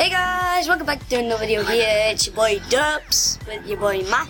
Hey guys, welcome back to another video here. It's your boy Dubs with your boy Mac.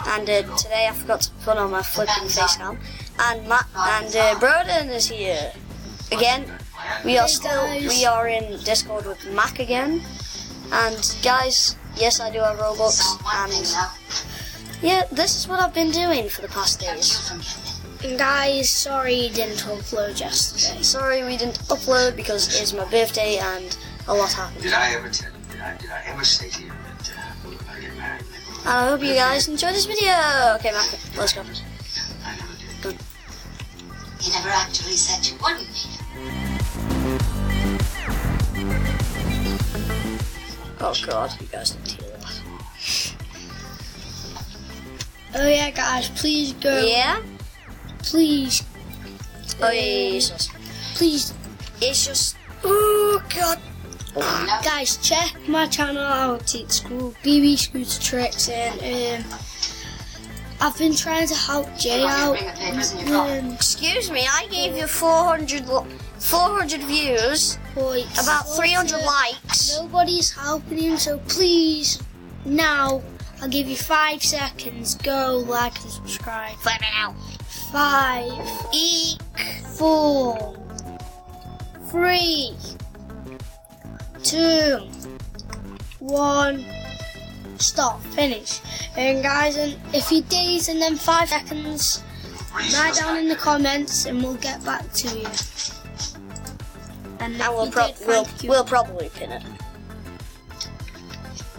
And today I forgot to put on my flipping face cam. And Matt and Broden is here again. We are in Discord with Mac again. And guys, yes, I do have Roblox. And yeah, this is what I've been doing for the past days. And guys, sorry you didn't upload yesterday. Sorry we didn't upload because it's my birthday and a lot happened. Did I ever tell you? Did I ever say to you that we were going to get married? And I hope you guys enjoyed this video. Okay, Mac, let's go. I never did. Good. You never actually said you wouldn't. Oh god, you guys didn't hear that. Oh yeah, guys, please go. Yeah? Please. Oh yeah, Jesus. Please. It's just... Oh god. Guys, check my channel out. It's called BB Scooter Tricks, and I've been trying to help Jay out. Excuse me, I gave you 400 views, about 300 likes. Nobody's helping him, so please, now, I'll give you 5 seconds. Go like and subscribe. Let me out. 5, Eek. 4, 3, 2, 1, stop, finish. And guys, and if you did in them 5 seconds, write down in the comments and we'll get back to you. And we'll probably pin it.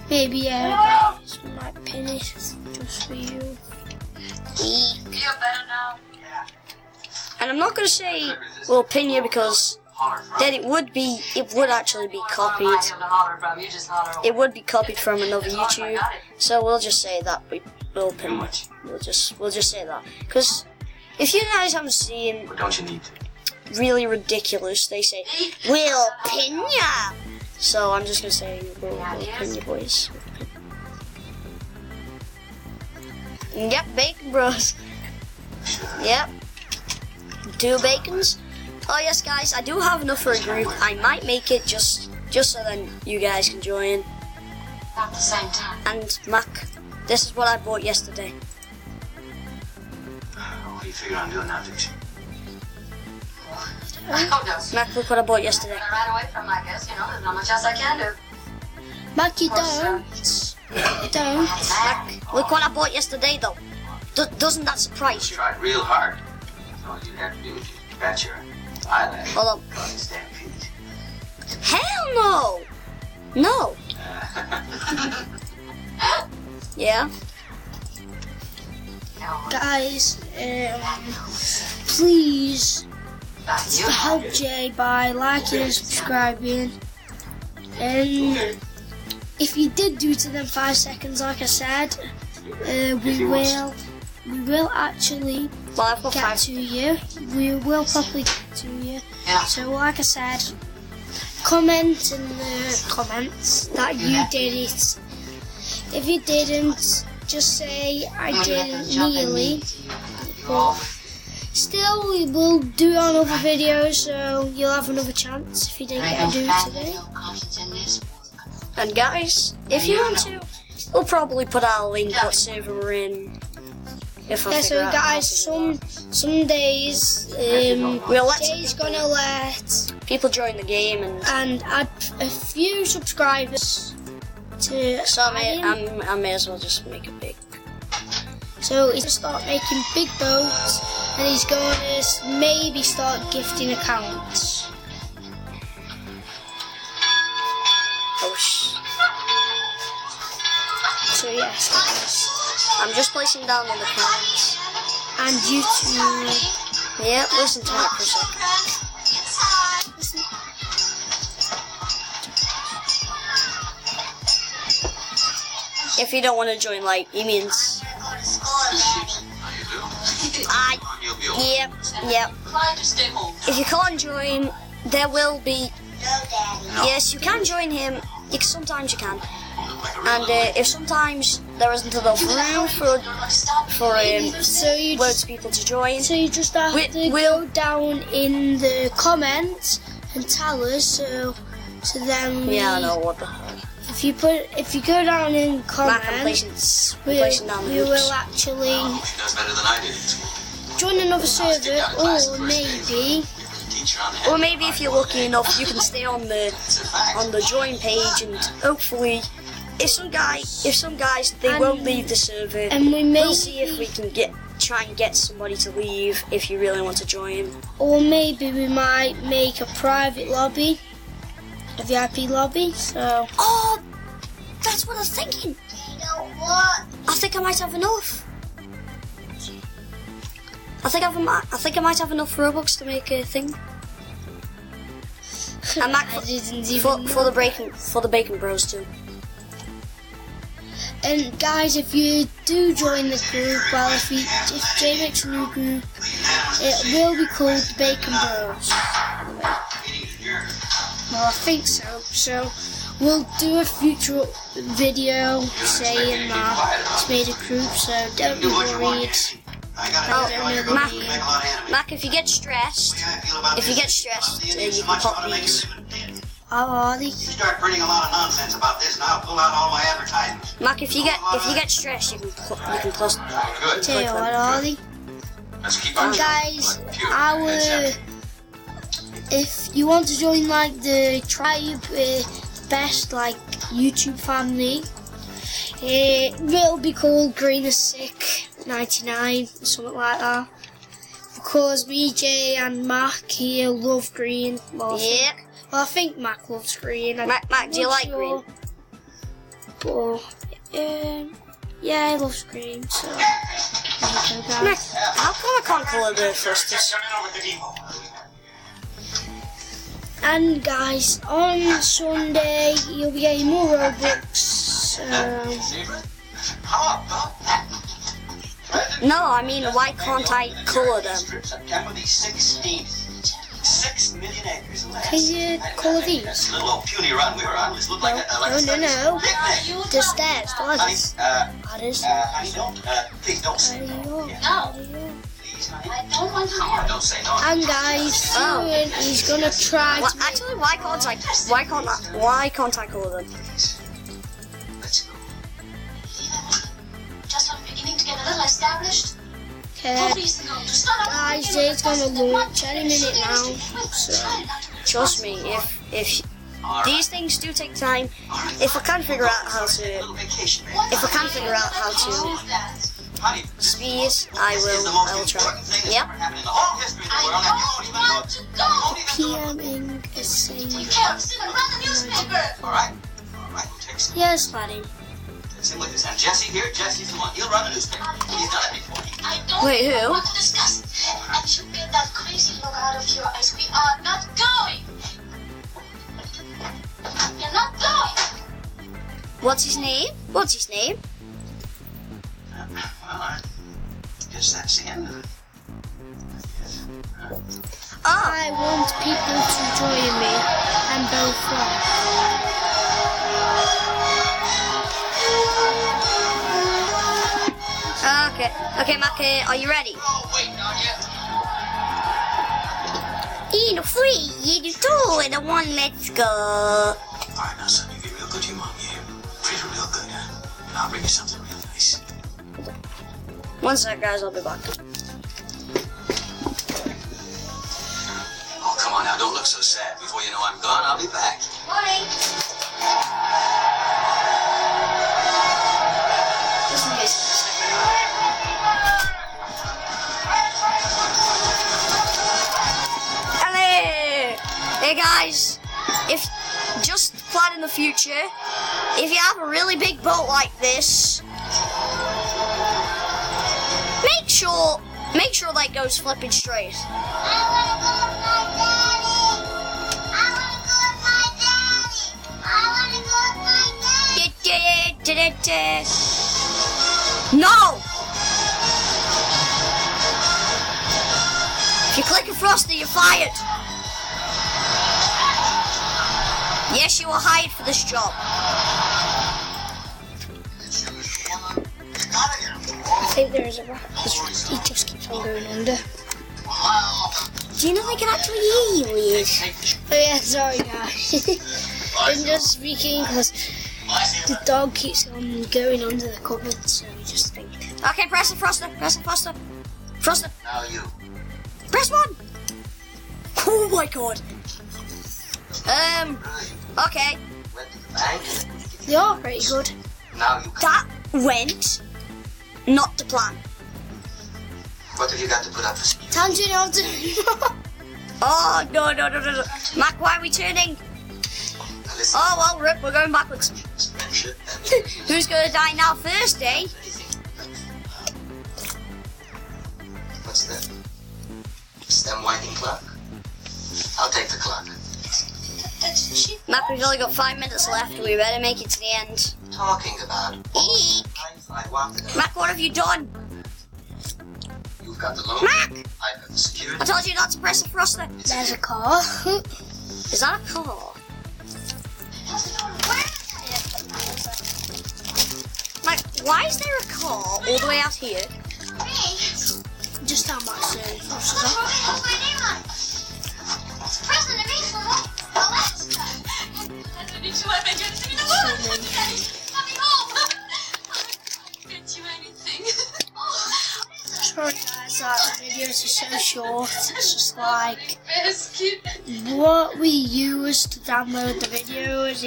Maybe guys, we might pin it just for you. Eek. Feel better now? And I'm not gonna say we'll pin you because then it would actually be copied. It would be copied from another YouTube, so we'll just say that we will pin it. We'll just say that, because if you guys haven't seen, But don't you need to? really ridiculous, they say we'll pin ya. So I'm just gonna say we'll pin you, boys. Yep, bacon bros. Yep, 2 bacons. Oh yes, guys, I do have enough for a group. I might make it just so then you guys can join. At the same time. And Mac, this is what I bought yesterday. What do you figure I'm doing now, Dixie? Oh, no. Mac, look what I bought yesterday. Right away from, I guess, you know, there's not much else I can do. Mac, you don't. Don't. Mac, look what I bought yesterday, though. Doesn't that surprise you? Tried real hard. All you had to do was just bat your eyelash. Hold on. God, stampede. Hell no! No. Yeah? Guys, please You help Jay by liking and subscribing. And if you did do to them 5 seconds, like I said, we will actually Well, I've got get 5. to you. We will probably get to you. Yeah. So, like I said, comment in the comments that you did it. If you didn't, just say I didn't nearly. But still, we will do another video, so you'll have another chance if you didn't get to do it today. And guys, if you want to, we'll probably put our link what server we're in. If I Yeah, figure so out how guys, to do some days We'll let Jay's gonna let that. People join the game and add a few subscribers to so him. I may as well just make a big. So he's gonna start making big boats, and he's gonna maybe start gifting accounts. Oh, So yes, guys. I'm just placing down on the comments. And YouTube. Yeah, listen to it for a second. Listen. If you don't want to join, like, he means. Yep. If you can't join, there will be. Yes, you can join him. Sometimes you can. And if sometimes there isn't enough room for So you loads of people to join, So you just have to go down in the comments and tell us, so So then we, Yeah, I know what the hell. if you go down in Mac, I'm comments, placing down the we hoops. will actually She does better than I did at school. join another server, or maybe Teacher on the Or maybe if you're lucky enough, you can stay on the join page, and hopefully, if some guys they And- won't leave the server, and we may we'll see if we can try and get somebody to leave if you really want to join. or maybe we might make a private lobby, a VIP lobby. So Oh, that's what I was thinking. you know what? I think I might have enough. I think I might have enough Robux to make a thing. And Mac I didn't even for know. the Bacon Bros too. And guys, if you do join the group, well, if Jay makes a new group, it will be called the Bacon Bros. Well, I think so. So we'll do a future video saying that it's made a group. So don't be worried. Mac, if you get stressed, you can pop these. How are they? You start printing a lot of nonsense about this, and I'll pull out all my advertisements. Mac, if you get stressed, you can plus. Good. Tell you what, are they? Let's keep our And guys, if you want to join like the tribe, the best like YouTube family, it will be called Green is Sick 99 or something like that. Because me, Jay, and Mac here love green. Well, Yep. I think Mac loves green. Mac, do you like green? But, yeah, he loves green. So there you go, Mac, guys. how come I can't colour the thrusters? And guys, on Sunday you'll be getting more Robux. No, I mean, why can't I colour them? September the 16th. 6 million acres less. Can you colour these? This little old puny run we were on just looked like a No. picnic. The stairs, the Honey, ladders. Ladders. honey, don't, please don't say no. No, Please, honey. I don't want to hear. Don't say no. And guys, soon he's gonna try Well, to make actually, why can't I colour them? Let's go. Just I'm beginning to get a little established. No okay. reason to start. Guys, Jay's gonna launch any minute now. So Trust me, if these things do take time, if I can figure out how to Little vacation, man. if I can figure out how to Honey, speed, I this is the will most try. important thing that's Yep. ever happened in the whole history of the world, and you won't even know it. You won't even know it. PMing is saying Caleb, sit and run the newspaper. All right, we'll take some. yes, laddie. Take some with us. And Jesse here, Jesse's the one. He'll run the newspaper. He's done it before. I don't Wait, who? want to discuss. And you get that crazy look out of your eyes. We are not going. You're not going. What's his name? Well, I guess that's the end of it. Oh, I want people to join me and both fly. okay, Mac, are you ready? Oh, wait, not yet. In a 3, in a 2, in a 1, let's go. All right, now, son, you get real good to your mom, yeah? Treat her real good, huh? And I'll bring you something real nice. One sec, guys, I'll be back. Oh, come on now, don't look so sad. Before you know I'm gone, I'll be back. Morning. Just in case it's a second. Hello! Hey guys, if just plan in the future, if you have a really big boat like this, make sure that goes flipping straight. No! If you click a thruster, you're fired. Yes, you were hired for this job. I think there is a rock. He just keeps on going under. Do you know they can actually hear you, Liz? Oh yeah, sorry guys. Dangerous speaking because the dog keeps on going under the cupboard, so we just think. Okay, press the Froster. Press the Froster. Froster. Now you. Press 1. Oh my god. Okay. Went to the bank. They are pretty good. Now you. That went not to plan. What have you got to put up for speed? Tangent out. Oh, no. Mac, why are we turning? Now listen. Oh, well, rip, we're going backwards. Friendship and Who's going to die now first, eh? what's that? Stem winding clock? I'll take the clock. Mac, we've only got 5 minutes left. We better make it to the end. Talking about. Eek. I walked it. Mac, what have you done? You've got the loan. Mac! I've got the security. I told you not to press the Froster. There's a car. Is that a car? Mac, why is there a car all the way out here? Just how much Foster's up. Sorry guys, that the videos are so short. It's just like what we use to download the videos.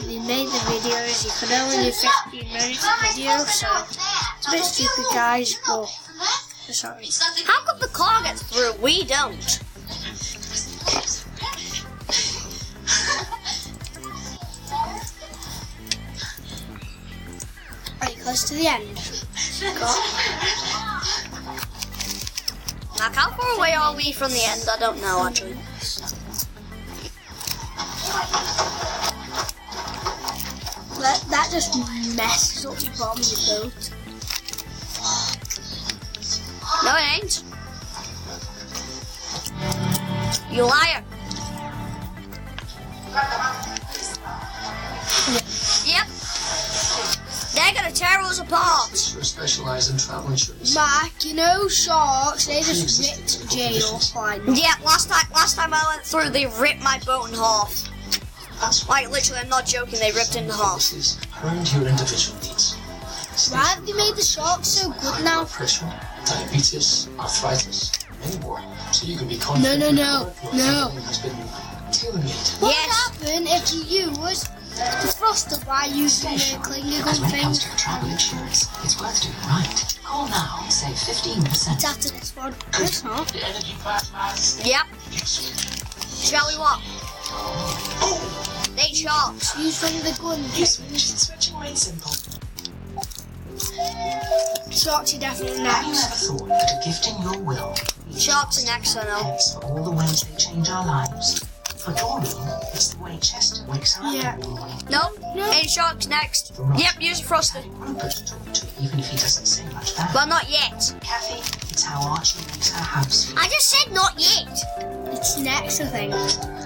We made the videos. You can only do 15 minutes of video, so it's a bit stupid, guys. But sorry. How come the car gets through? We don't. Are you close to the end? Mac, how far away are we from the end? I don't know, actually. That just messes up the bottom of the boat. No, it ain't. You liar. Yep. They're gonna tear us apart. Sure specialize in travel insurance. Mark, you know sharks, they just ripped Jay off like Yeah, last time I went through, they ripped my boat in half. That's Like, literally, I'm not joking, they ripped it in half. policies around your individual needs. Why have they made the sharks so good now? Blood pressure, diabetes, arthritis, many more. So you can be No. confident. Everything has been tailor-made. What Yes. would happen if you use the Froster by using the clinger gun When it thing? comes to travel insurance, it's worth doing right. Call now, save 15%. It's after this one. It's not. The energy plasmas. Yep. Shall we what? They sharks. Use one of the gun things. Switching made simple. Sharks are definitely Have you next. ever thought that a gift in your will Sharks are next, I know. pays for all the ways they change our lives? For Doreen, it's the way Chester wakes her up Yeah. in the morning. No? Ain't sharks next. Yep, use a Froster. Rupert to talk to, even if he doesn't say much back. But not yet. Kathy, it's how Archie leaves her house. I just said not yet. It's next, I think.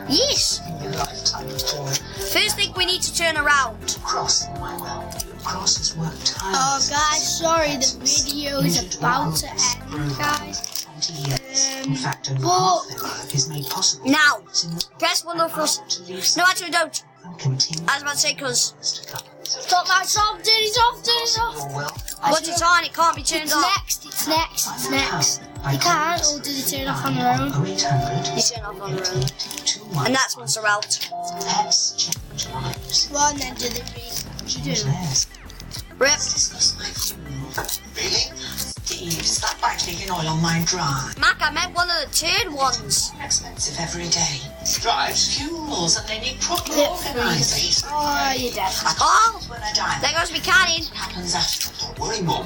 Yes. In your lifetime of toil, First thing we need to turn around. Cross in my will. Cross has worked Oh, tirelessly. guys, sorry, the video is about to end, guys. 20 years. In fact, only but- half their work is made possible. Now. It's in the Press one of the Froster. to leave No, actually don't. and continue I was about to say, because to come. Stop that, stop, turn it off, turn it off. Your will. once it's on, it can't be turned It's off. next, it's next, it's next. You can't, or do they turn off on their own? 0800 You turn off on their own. 821. And that's once they're out. Pets change lives. Well, and then do they read? Change theirs. Rip. Discuss my funeral. Really? Steve, stop by taking oil on my drive. Mac, I meant one of the turd ones. Expensive every day. Drives. Funerals and they need proper Lip organisation. Oh, you're dead. I Oh. can't when I die. There goes me cannon. Happens after. Don't worry, Mum.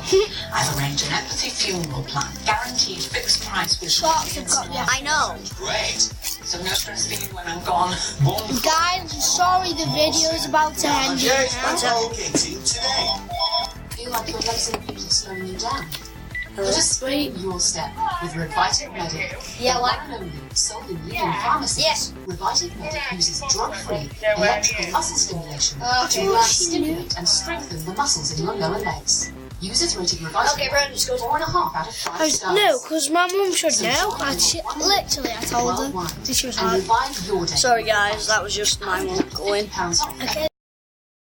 I've arranged an empathy funeral plan. Guaranteed fixed price with Sharks have got you. I know. Great. So no stress for you when I'm gone. Wonderful. Guys, I'm sorry the video is about to end here now. Okay, team, today. Feel like your legs and feet are slowing you down? Put a spray in your step with Revitic Medic. Yeah, the like- one and only solely leading pharmacy. Yes. Revitic Medic uses drug-free electrical muscle stimulation Okay. to stimulate and strengthen the muscles in your lower legs. Users rated Revitalator Okay, Brandon, just go. 4.5 out of 5 stars. No, because my mum should know. I told her. And she was And like, revive your day. Sorry guys, that was just my mum going. £50 off. okay.